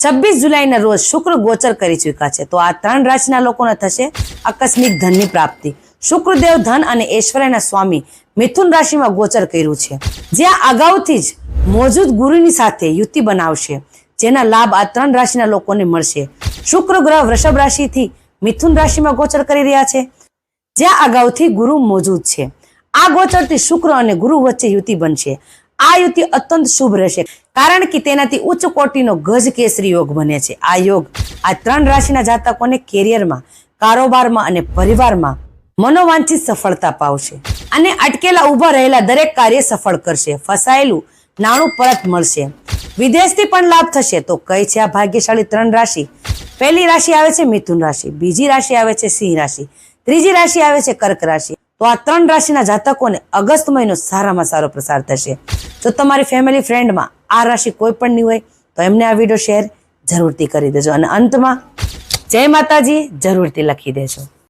26 જુલાઈના રોજ શુક્ર ગોચર કરી ચૂક્યા છે, તો આ 3 રાશિના લોકોને થશે આકસ્મિક ધનની પ્રાપ્તિ. શુક્રદેવ ધન અને ઐશ્વર્યના સ્વામી મિથુન રાશિમાં ગોચર કર્યું છે, જ્યાં અગાઉથી જ મોજૂદ ગુરુની સાથે યુતિ બનાવશે, જેના લાભ આ 3 રાશિના લોકોને મળશે. શુક્ર ગ્રહ વૃષભ રાશિથી મિથુન રાશિમાં ગોચર કરી રહ્યા છે, જ્યાં અગાઉથી ગુરુ મોજૂદ છે. આ ગોચરથી શુક્ર અને ગુરુ વચ્ચે યુતિ બનશે. આ યુતિ અત્યંત શુભ રહેશે, કારણ કે તેનાથી ઉચ્ચ કોટીનો ગજ કેસરી યોગ બને છે. આ યોગ આ 3 રાશિના જાતકોને કેરિયરમાં, કારોબારમાં અને પરિવારમાં મનોવાંછિત સફળતા પાવશે અને અટકેલા ઊભા રહેલા દરેક કાર્ય સફળ કરશે. ફસાયેલું નાણું પરત મળશે. વિદેશથી પણ લાભ થશે. તો કઈ છે આ ભાગ્યશાળી 3 રાશિ? પહેલી રાશિ આવે છે મિથુન રાશિ, બીજી રાશિ આવે છે સિંહ રાશિ, ત્રીજી રાશિ આવે છે કર્ક રાશિ. તો આ 3 રાશિના જાતકોને ઓગસ્ટ મહિનો સારામાં સારો પ્રસાર થશે. જો તમારી ફેમિલી ફ્રેન્ડમાં આ રાશિ કોઈ પણ નહીં હોય તો એમને આ વિડીયો શેર જરૂરથી કરી દેજો અને અંતમાં જય માતાજી જરૂરથી લખી દેજો.